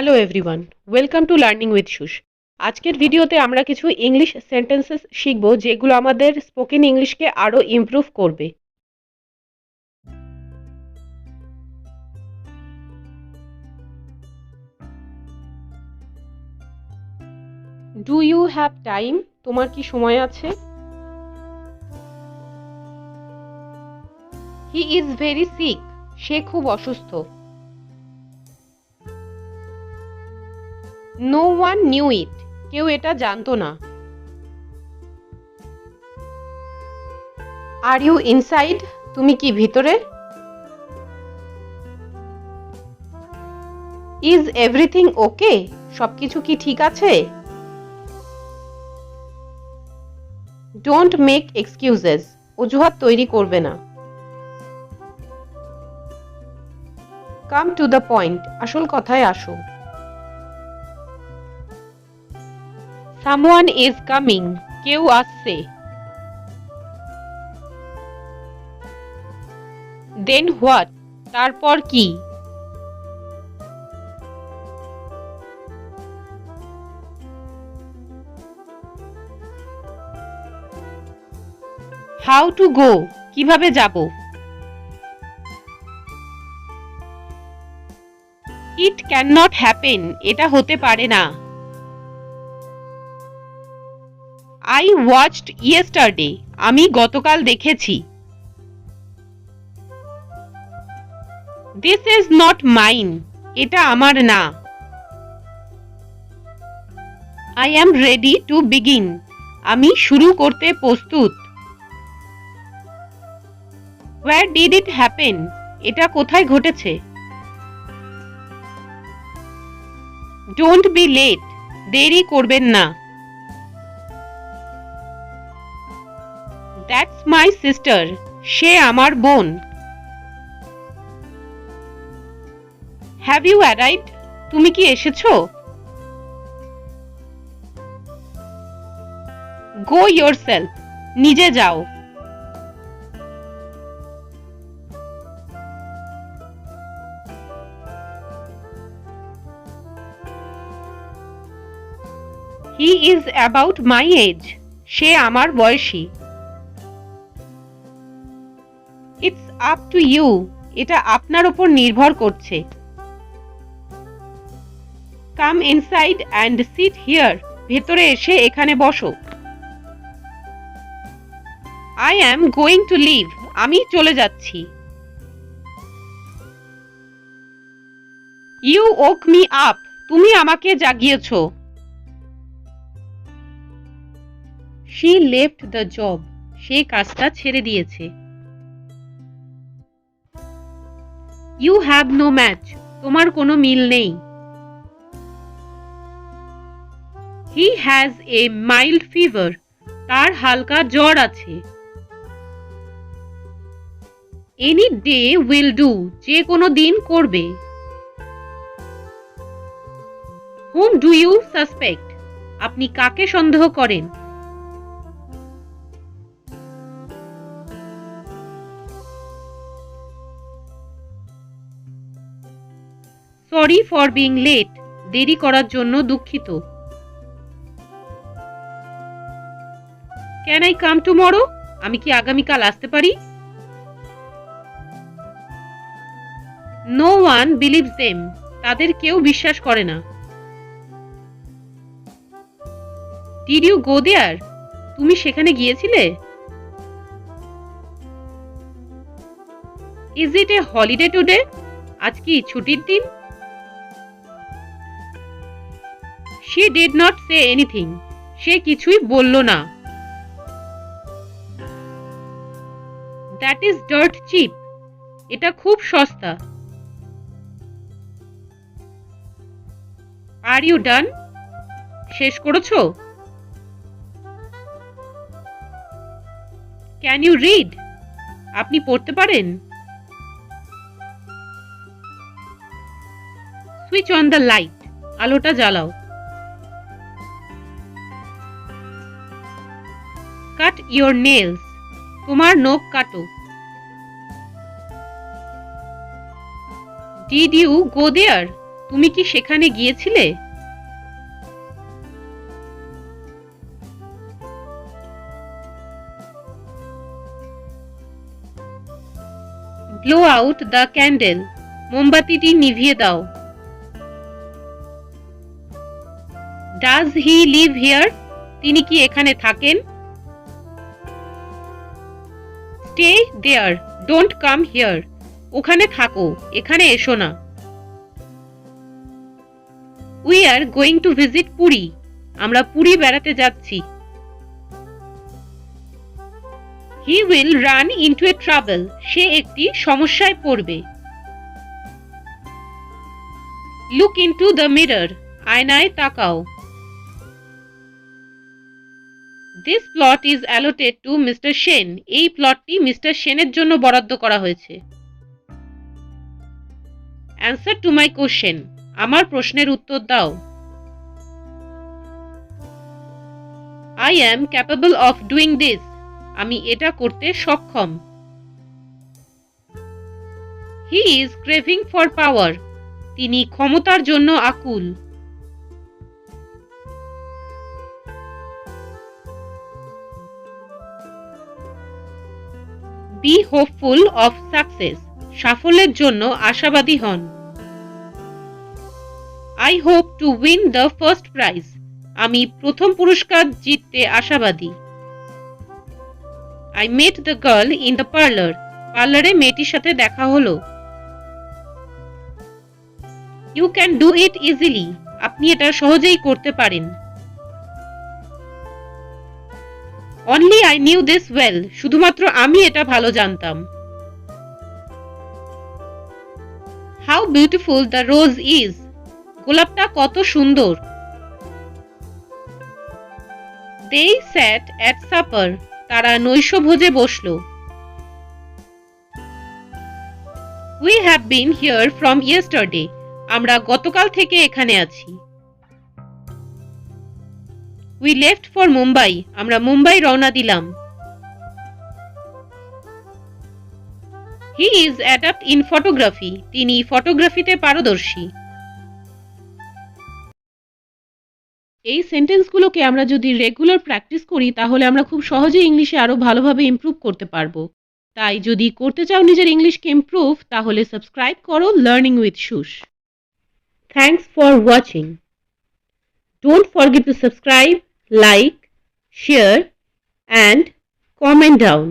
Hello everyone, welcome to learning with Sush. আজকের ভিডিওতে আমরা কিছু ইংলিশ সেন্টেন্সেস শিখব যেগুলো আমাদের স্পোকেন ইংলিশকে আরও ইমপ্রুভ করবে। Do you have time? তোমার কি সময় আছে? He is very sick. সে খুব অসুস্থ। No one knew it. কেউ এটা জানতো না। Are you inside? তুমি কি ভিতরে? Is everything okay? সবকিছু কি ঠিক আছে? Don't make excuses. অজুহাত তৈরি করবে না। Come to the point. আসল কথায় আসো। Someone is coming. কেউ আসছে। Then what? তারপর কি? How to go? কিভাবে যাব? It can not happen. এটা হতে পারে না। I watched yesterday. আমি গতকাল দেখেছি। This is not mine. এটা আমার না। I am ready to begin. আমি শুরু করতে প্রস্তুত। Where did it happen? এটা কোথায় ঘটেছে? Don't be late. দেরি করবেন না। That's my sister. সে আমার বোন। Have you arrived? তুমি কি এসেছো? Go yourself. নিজে যাও। He is about my age. সে আমার বয়সী। It's up to you. এটা আপনার উপর নির্ভর করছে। Come inside and sit here. ভেতরে এসে এখানে বসো। I am going to leave. আমি চলে যাচ্ছি। You woke me up. তুমি আমাকে জাগিয়েছ। She left the job. সে কাজটা ছেড়ে দিয়েছে। You have no match. তোমার কোনো মিল নেই। He has a mild fever. তার হালকা জ্বর আছে। Any day will do. যে কোনো দিন করবে। Whom do you suspect? আপনি কাকে সন্দেহ করেন? Sorry for being late. দেরি করার জন্য দুঃখিত। Can I come tomorrow? আমি কি আগামীকাল আসতে পারি? No one believes them. তাদের কেউ বিশ্বাস করে না। Did you go there? তুমি সেখানে গিয়েছিলে? Is it a holiday today? আজ কি ছুটির দিন? She did not say anything. সে কিছুই বলল না। That is dirt cheap. এটা খুব সস্তা। Are you done? শেষ করেছো? Can you read? আপনি পড়তে পারেন? Switch on the light. আলোটা জ্বালাও। কাট ইয়োর নেলস। তোমার নখ কাটো। Did you go there? তুমি কি সেখানে গিয়েছিলে? Blow out the candle. মোমবাতিটি নিভিয়ে দাও। Does he live here? তিনি কি এখানে থাকেন? Stay there. Don't come here. ওখানে থাকো, এখানে এসো না। We are going to visit Puri. আমরা পুরী বেড়াতে যাচ্ছি। He will run into a trouble. সে একটি সমস্যায় পড়বে। Look into the mirror. আয়নায় তাকাও। This plot is allotted to Mr. Shen. এই প্লটটি মিস্টার সেনের জন্য বরাদ্দ করা হয়েছে। Answer to my question. আমার প্রশ্নের উত্তর দাও। I am capable of doing this. আমি এটা করতে সক্ষম। He is craving for power. তিনি ক্ষমতার জন্য আকুল। Be hopeful of success. সাফল্যের জন্য আশাবাদী হন। I hope to win the first prize. আমি প্রথম পুরস্কার জিততে আশাবাদী। I met the girl in the parlor. পার্লারে মেয়েটির সাথে দেখা হলো। You can do it easily. আপনি এটা সহজেই করতে পারেন। Only I knew this well. শুধুমাত্র আমি এটা ভালো জানতাম। How beautiful the rose is. গোলাপটা কত সুন্দর। They sat at supper. তারা নৈশভোজে বসলো। We have been here from yesterday. আমরা গতকাল থেকে এখানে আছি। We left for Mumbai. আমরা মুম্বাই রওনা দিলাম। He is adept in photography. তিনি ফটোগ্রাফিতে পারদর্শী। এই সেন্টেন্সগুলোকে আমরা যদি রেগুলার প্র্যাকটিস করি তাহলে আমরা খুব সহজেই ইংলিশে আরো ভালোভাবে ইমপ্রুভ করতে পারবো। তাই যদি করতে চাও নিজের ইংলিশকে ইমপ্রুভ তাহলে সাবস্ক্রাইব করো learning with Sush. Thanks for watching. Don't forget to subscribe, like, share and comment down.